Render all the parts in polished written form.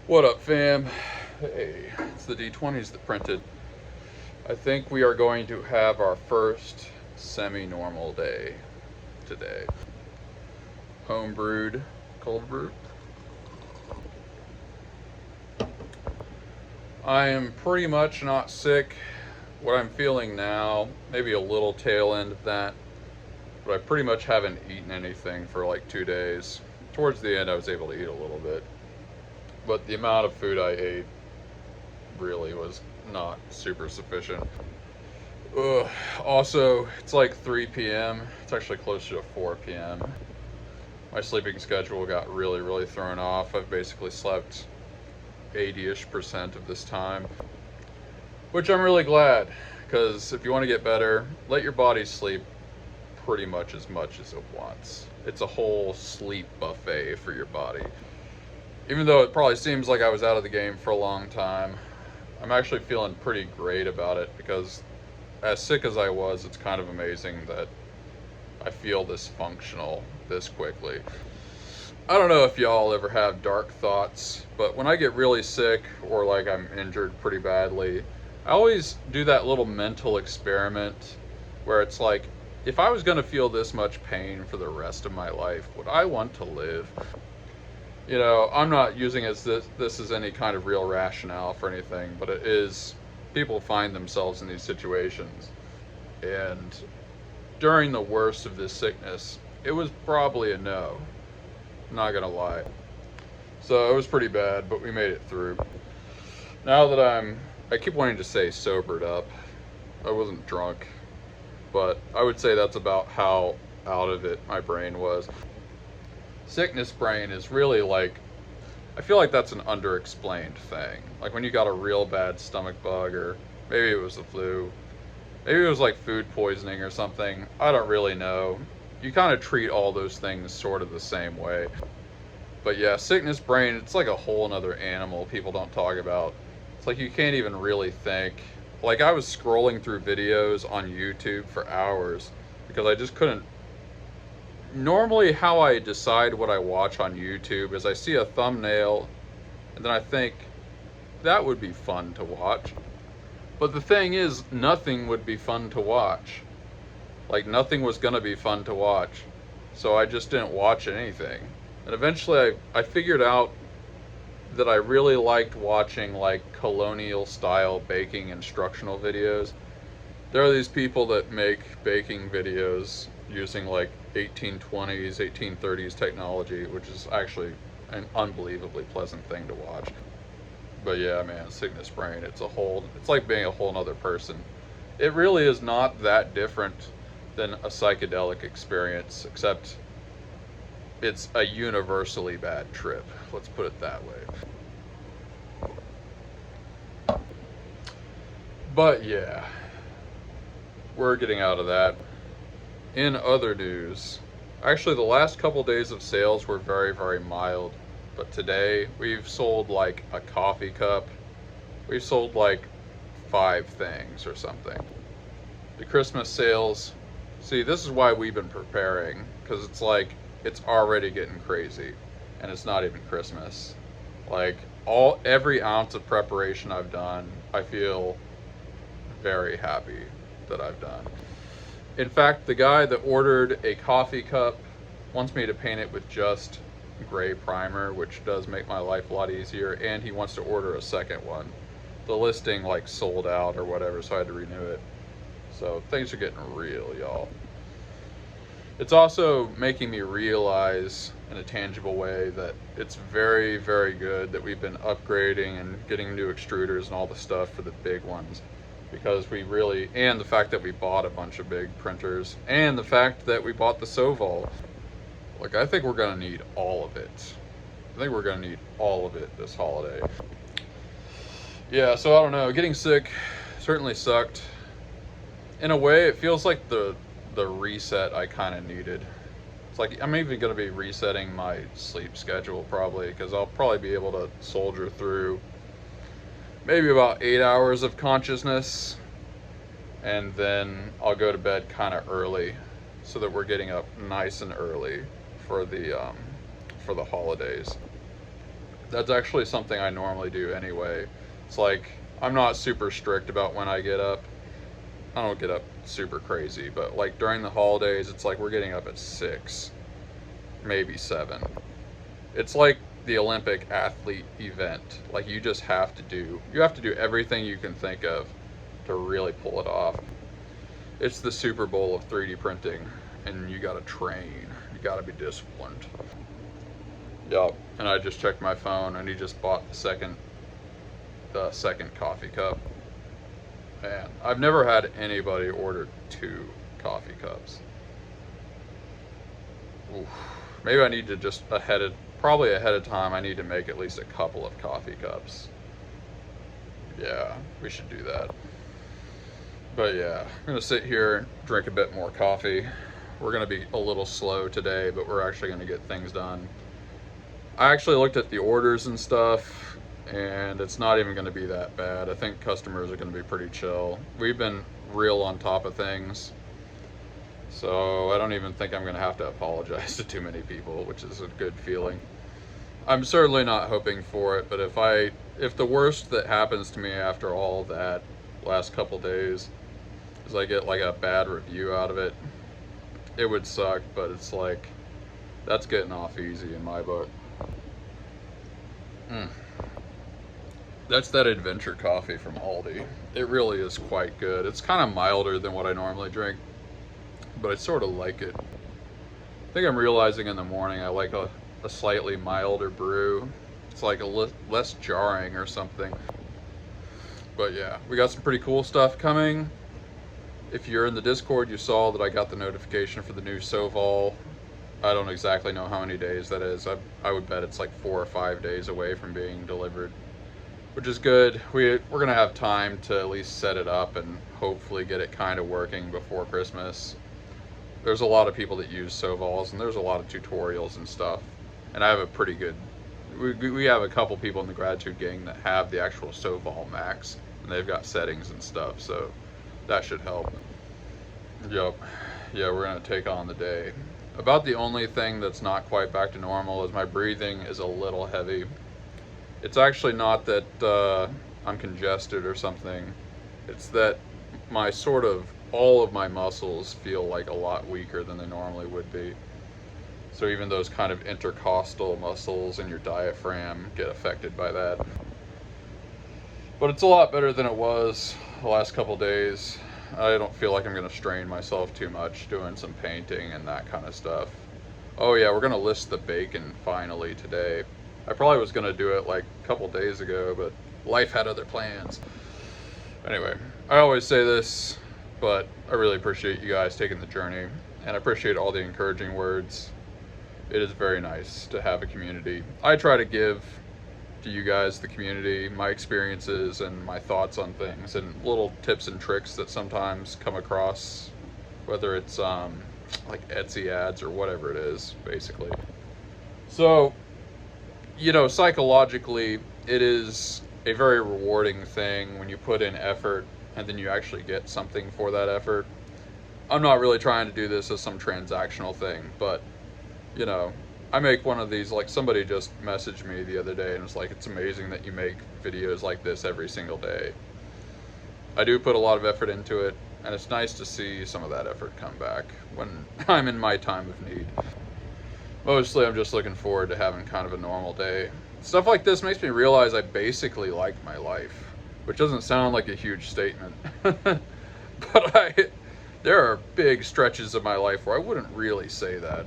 What up, fam? Hey, it's the D20s that printed. I think we are going to have our first semi-normal day today. Home brewed, cold brew. I am pretty much not sick. What I'm feeling now, maybe a little tail end of that, but I pretty much haven't eaten anything for like 2 days. Towards the end, I was able to eat a little bit, but the amount of food I ate really was not super sufficient. Ugh. Also, it's like 3 p.m. It's actually closer to 4 p.m. My sleeping schedule got really thrown off. I've basically slept 80-ish% of this time, which I'm really glad, because if you want to get better, let your body sleep pretty much as it wants. It's a whole sleep buffet for your body. Even though it probably seems like I was out of the game for a long time, I'm actually feeling pretty great about it, because as sick as I was, it's kind of amazing that I feel this functional this quickly. I don't know if y'all ever have dark thoughts, but when I get really sick or like I'm injured pretty badly, I always do that little mental experiment where it's like, if I was going to feel this much pain for the rest of my life, would I want to live? You know, I'm not using this as any kind of real rationale for anything, but it is, people find themselves in these situations. And during the worst of this sickness, it was probably a no. Not gonna lie. So it was pretty bad, but we made it through. Now that I keep wanting to say sobered up. I wasn't drunk, but I would say that's about how out of it my brain was. Sickness brain is really like, I feel like that's an underexplained thing. Like when you got a real bad stomach bug, or maybe it was the flu, maybe it was like food poisoning or something. I don't really know. You kind of treat all those things sort of the same way. But yeah, sickness brain, it's like a whole nother animal people don't talk about. It's like you can't even really think. Like I was scrolling through videos on YouTube for hours because I just couldn't. Normally, how I decide what I watch on YouTube is I see a thumbnail and then I think that would be fun to watch. But the thing is, nothing would be fun to watch. Like nothing was gonna be fun to watch. So I just didn't watch anything. And eventually I figured out that I really liked watching like colonial style baking instructional videos. There are these people that make baking videos using like 1820s, 1830s technology, which is actually an unbelievably pleasant thing to watch. But yeah, man, sickness brain, it's like being a whole nother person. It really is not that different than a psychedelic experience, except it's a universally bad trip. Let's put it that way. But yeah, we're getting out of that. In other news, actually the last couple days of sales were very mild, but today we've sold like a coffee cup. We've sold like 5 things or something. The Christmas sales, see, this is why we've been preparing, because it's like it's already getting crazy and it's not even Christmas. Like every ounce of preparation I've done, I feel very happy that I've done. In fact, the guy that ordered a coffee cup wants me to paint it with just gray primer, which does make my life a lot easier, and he wants to order a second one. The listing like sold out or whatever, so I had to renew it. So things are getting real, y'all. It's also making me realize in a tangible way that it's very good that we've been upgrading and getting new extruders and all the stuff for the big ones, because and the fact that we bought a bunch of big printers, and the fact that we bought the Soval. Like, I think we're gonna need all of it. I think we're gonna need all of it this holiday. Yeah, so I don't know, getting sick certainly sucked. In a way, it feels like the reset I kind of needed. It's like I'm even going to be resetting my sleep schedule probably, because I'll probably be able to soldier through maybe about 8 hours of consciousness, and then I'll go to bed kind of early so that we're getting up nice and early for the holidays. That's actually something I normally do anyway. It's like, I'm not super strict about when I get up. I don't get up super crazy, but like during the holidays, it's like we're getting up at 6, maybe 7. It's like the Olympic athlete event. Like you have to do everything you can think of to really pull it off. It's the Super Bowl of 3D printing, and you gotta train. You gotta be disciplined. Yup, and I just checked my phone, and he just bought the second coffee cup. And I've never had anybody order 2 coffee cups. Oof. Maybe I need to just probably ahead of time, I need to make at least a couple of coffee cups. Yeah, we should do that. But yeah, I'm gonna sit here and drink a bit more coffee. We're gonna be a little slow today, but we're actually gonna get things done. I actually looked at the orders and stuff, and it's not even gonna be that bad. I think customers are gonna be pretty chill. We've been real on top of things, so I don't even think I'm gonna have to apologize to too many people, which is a good feeling. I'm certainly not hoping for it, but if the worst that happens to me after all that last couple days is I get like a bad review out of it, it would suck, but it's like, that's getting off easy in my book. That's that adventure coffee from Aldi. It really is quite good. It's kind of milder than what I normally drink, but I sort of like it. I think I'm realizing in the morning I like a slightly milder brew. It's like less jarring or something. But yeah, we got some pretty cool stuff coming. If you're in the Discord, you saw that I got the notification for the new Soval. I don't exactly know how many days that is. I would bet it's like 4 or 5 days away from being delivered, which is good. We're gonna have time to at least set it up and hopefully get it kind of working before Christmas. There's a lot of people that use Sovals, and there's a lot of tutorials and stuff. And I have a pretty good, we have a couple people in the Gratitude gang that have the actual Soval Max, and they've got settings and stuff, so that should help. Yup. Yeah, we're gonna take on the day. About the only thing that's not quite back to normal is my breathing is a little heavy. It's actually not that I'm congested or something. It's that all of my muscles feel like a lot weaker than they normally would be. So even those kind of intercostal muscles in your diaphragm get affected by that. But it's a lot better than it was the last couple days. I don't feel like I'm gonna strain myself too much doing some painting and that kind of stuff. Oh yeah, we're gonna list the bacon finally today. I probably was gonna do it like a couple days ago, but life had other plans. Anyway, I always say this, but I really appreciate you guys taking the journey, and I appreciate all the encouraging words. It is very nice to have a community. I try to give to you guys, the community, my experiences and my thoughts on things, and little tips and tricks that sometimes come across, whether it's like Etsy ads or whatever it is, basically. So, you know, psychologically, it is a very rewarding thing when you put in effort and then you actually get something for that effort. I'm not really trying to do this as some transactional thing, but, you know, I make one of these, like somebody just messaged me the other day and was like, it's amazing that you make videos like this every single day. I do put a lot of effort into it, and it's nice to see some of that effort come back when I'm in my time of need. Mostly I'm just looking forward to having kind of a normal day. Stuff like this makes me realize I basically like my life, which doesn't sound like a huge statement. But there are big stretches of my life where I wouldn't really say that.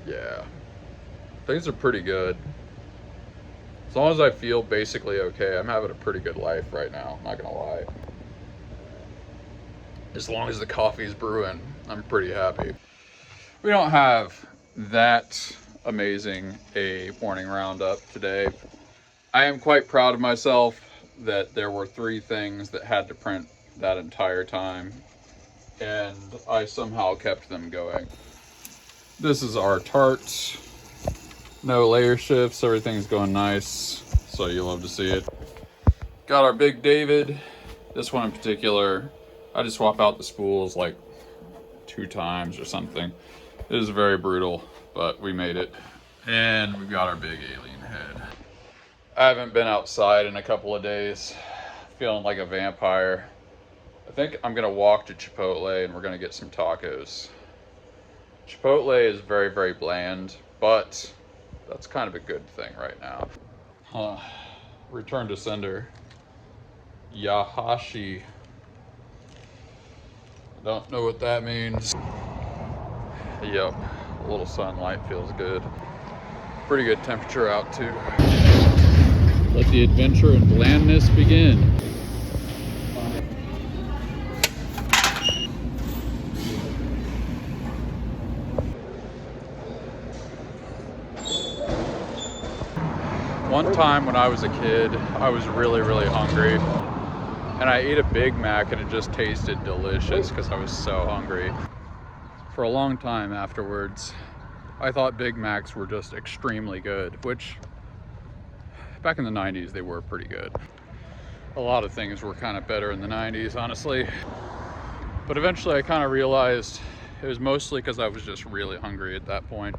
Yeah, things are pretty good. As long as I feel basically okay, I'm having a pretty good life right now, not gonna lie. As long as the coffee's brewing, I'm pretty happy. We don't have that amazing a morning roundup today. I am quite proud of myself that there were 3 things that had to print that entire time, and I somehow kept them going. This is our tarts. No layer shifts, everything's going nice, so you love to see it. Got our Big David. This one in particular, I just swap out the spools like 2 times or something. It is very brutal, but we made it. And we've got our big alien head. I haven't been outside in a couple of days, feeling like a vampire. I think I'm gonna walk to Chipotle and we're gonna get some tacos. Chipotle is very, very bland, but that's kind of a good thing right now. Return to sender. Yahashi. Don't know what that means. Yep, a little sunlight feels good. Pretty good temperature out too. Let the adventure and blandness begin. One time when I was a kid, I was really, really hungry. And I ate a Big Mac and it just tasted delicious because I was so hungry. For a long time afterwards, I thought Big Macs were just extremely good, which back in the 90s, they were pretty good. A lot of things were kind of better in the 90s, honestly. But eventually I kind of realized it was mostly because I was just really hungry at that point.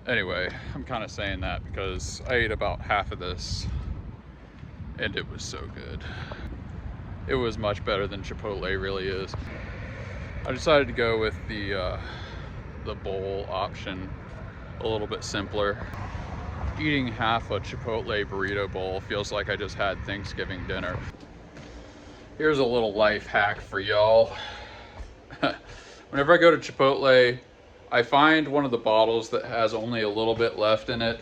Anyway, I'm kind of saying that because I ate about half of this and it was so good. It was much better than Chipotle really is. I decided to go with the bowl option, a little bit simpler. Eating half a Chipotle burrito bowl feels like I just had Thanksgiving dinner. Here's a little life hack for y'all. Whenever I go to Chipotle, I find one of the bottles that has only a little bit left in it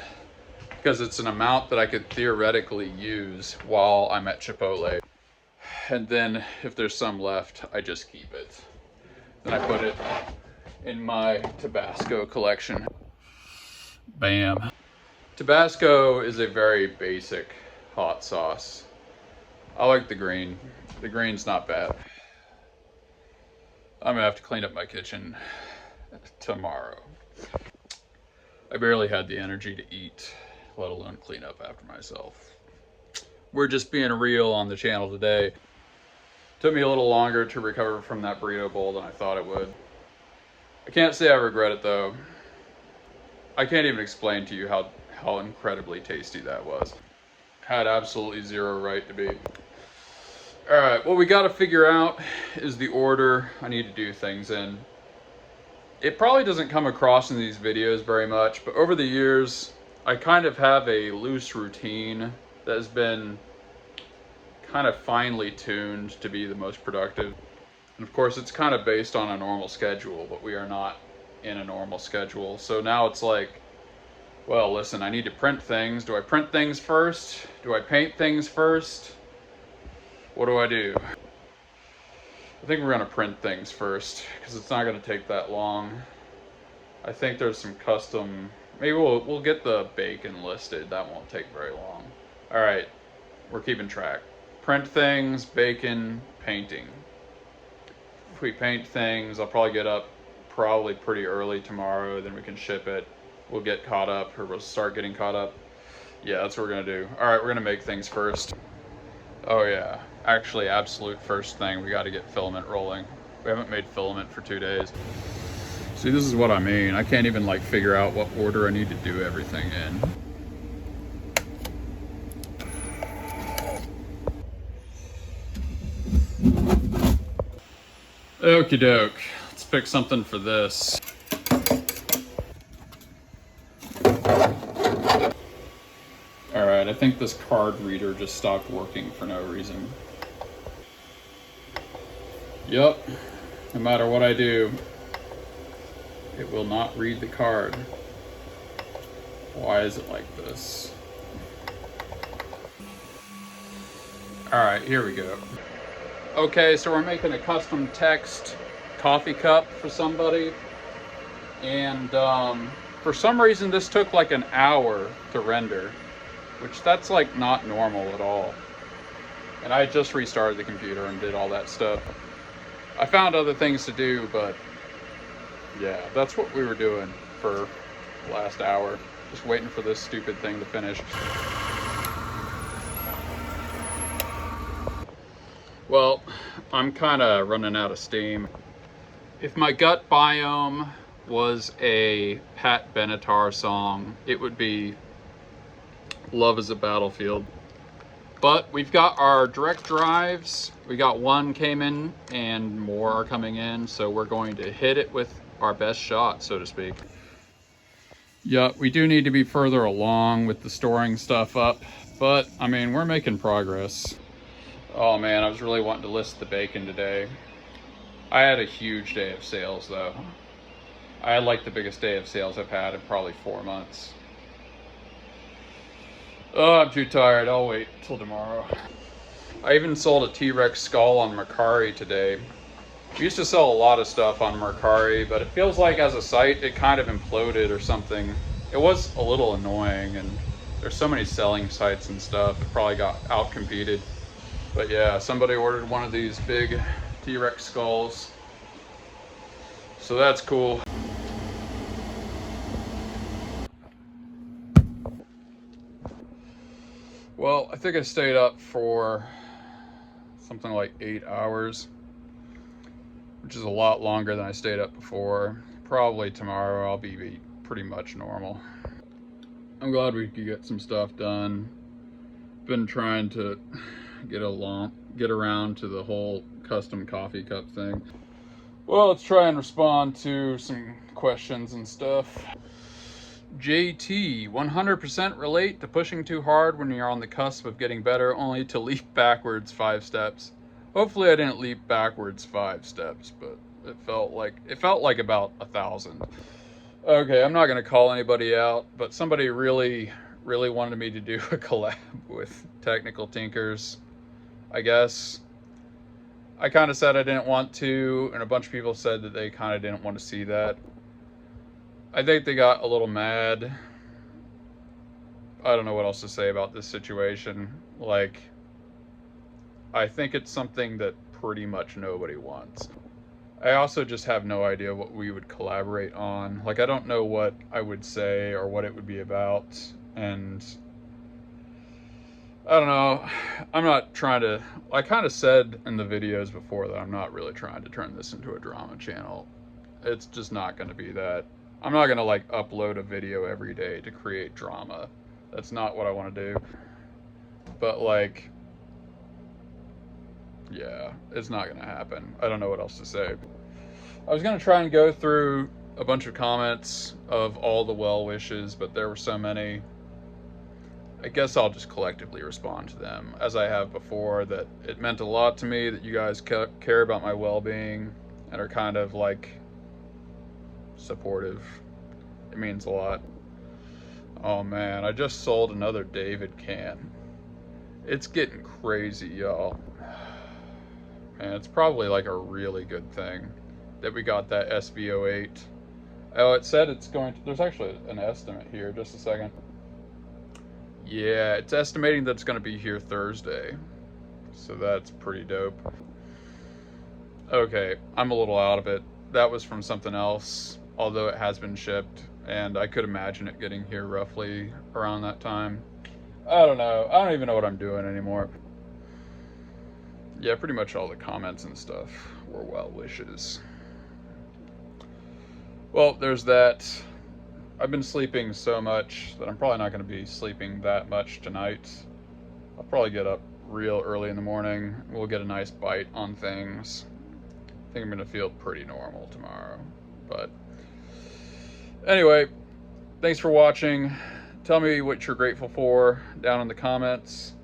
because it's an amount that I could theoretically use while I'm at Chipotle. And then if there's some left, I just keep it. Then I put it in my Tabasco collection. Bam. Tabasco is a very basic hot sauce. I like the green. The green's not bad. I'm gonna have to clean up my kitchen tomorrow. I barely had the energy to eat, let alone clean up after myself. We're just being real on the channel today. Took me a little longer to recover from that burrito bowl than I thought it would. I can't say I regret it though. I can't even explain to you how incredibly tasty that was. Had absolutely zero right to be. All right, what we got to figure out is the order I need to do things in. It probably doesn't come across in these videos very much, but over the years, I kind of have a loose routine that has been kind of finely tuned to be the most productive. And of course, it's kind of based on a normal schedule, but we are not in a normal schedule. So now it's like, well, listen, I need to print things. Do I print things first? Do I paint things first? What do I do? I think we're gonna print things first because it's not gonna take that long. I think there's some custom, maybe we'll get the bacon listed. That won't take very long. All right, we're keeping track. Print things, bacon, painting. If we paint things, I'll probably get up probably pretty early tomorrow, then we can ship it. We'll get caught up, or we'll start getting caught up. Yeah, that's what we're gonna do. All right, we're gonna make things first. Oh yeah, actually absolute first thing, we gotta get filament rolling. We haven't made filament for 2 days. See, this is what I mean. I can't even like figure out what order I need to do everything in. Okie doke, let's pick something for this. All right, I think this card reader just stopped working for no reason. Yep, no matter what I do, it will not read the card. Why is it like this? All right, here we go. Okay, so we're making a custom text coffee cup for somebody. And for some reason, this took like an hour to render, which that's like not normal at all. And I just restarted the computer and did all that stuff. I found other things to do, but yeah, that's what we were doing for the last hour. Just waiting for this stupid thing to finish. Well, I'm kind of running out of steam. If my gut biome was a Pat Benatar song, it would be Love is a battlefield. But we've got our direct drives. We got one came in and more are coming in. So we're going to hit it with our best shot, so to speak. Yeah, we do need to be further along with the storing stuff up. But, I mean, we're making progress. Oh man, I was really wanting to list the bacon today. I had a huge day of sales though. I had like the biggest day of sales I've had in probably 4 months. Oh, I'm too tired. I'll wait till tomorrow. I even sold a T-Rex skull on Mercari today. We used to sell a lot of stuff on Mercari, but it feels like as a site, it kind of imploded or something. It was a little annoying, and there's so many selling sites and stuff. It probably got out-competed. But yeah, somebody ordered one of these big T-Rex skulls. So that's cool. Well, I think I stayed up for something like 8 hours, which is a lot longer than I stayed up before. Probably tomorrow I'll be pretty much normal. I'm glad we could get some stuff done. Been trying to get around to the whole custom coffee cup thing. Well, let's try and respond to some questions and stuff. JT, 100% relate to pushing too hard when you're on the cusp of getting better, only to leap backwards 5 steps. Hopefully I didn't leap backwards 5 steps, but it felt like about 1,000. Okay, I'm not gonna call anybody out, but somebody really wanted me to do a collab with Technical Tinkers, I guess. I kind of said I didn't want to, and a bunch of people said that they kind of didn't want to see that. I think they got a little mad. I don't know what else to say about this situation. Like, I think it's something that pretty much nobody wants. I also just have no idea what we would collaborate on. Like, I don't know what I would say or what it would be about, and I don't know. I'm not trying to, I kind of said in the videos before that I'm not really trying to turn this into a drama channel. It's just not going to be that. I'm not going to like upload a video every day to create drama. That's not what I want to do. But like, yeah, it's not going to happen. I don't know what else to say. I was going to try and go through a bunch of comments of all the well wishes, but there were so many. I guess I'll just collectively respond to them as I have before, that it meant a lot to me that you guys care about my well-being and are kind of like supportive. It means a lot. Oh man, I just sold another David can. It's getting crazy, y'all. Man, it's probably like a really good thing that we got that SV08. Oh, it said it's going to, there's actually an estimate here, just a second. Yeah, it's estimating that it's going to be here Thursday. So that's pretty dope. Okay, I'm a little out of it. That was from something else, although it has been shipped, and I could imagine it getting here roughly around that time. I don't know. I don't even know what I'm doing anymore. Yeah, pretty much all the comments and stuff were well wishes. Well, there's that. I've been sleeping so much that I'm probably not going to be sleeping that much tonight. I'll probably get up real early in the morning. We'll get a nice bite on things. I think I'm going to feel pretty normal tomorrow. But anyway, thanks for watching. Tell me what you're grateful for down in the comments.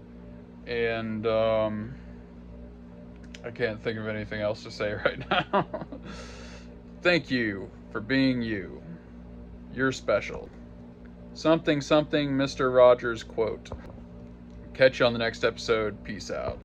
And I can't think of anything else to say right now. Thank you for being you. You're special. Something, something, Mr. Rogers quote. Catch you on the next episode. Peace out.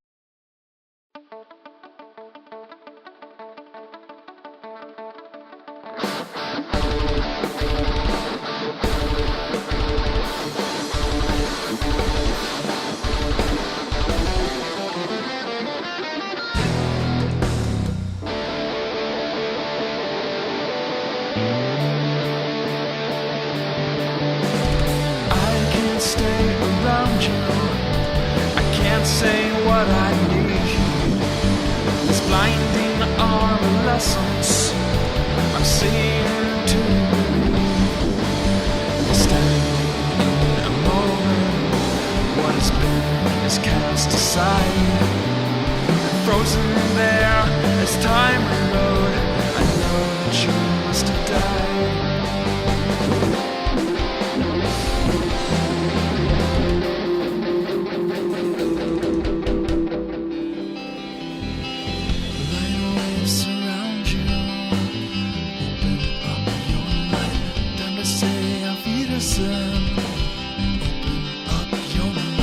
Stay around you. I can't say what I need. This blinding arm of lessons I'm seeing to standing in a moment has been is cast aside, frozen there as time rode. I know that you must have died. Light waves surround you. Open up your mind. Time to say auf Wiedersehen. Open up your mind.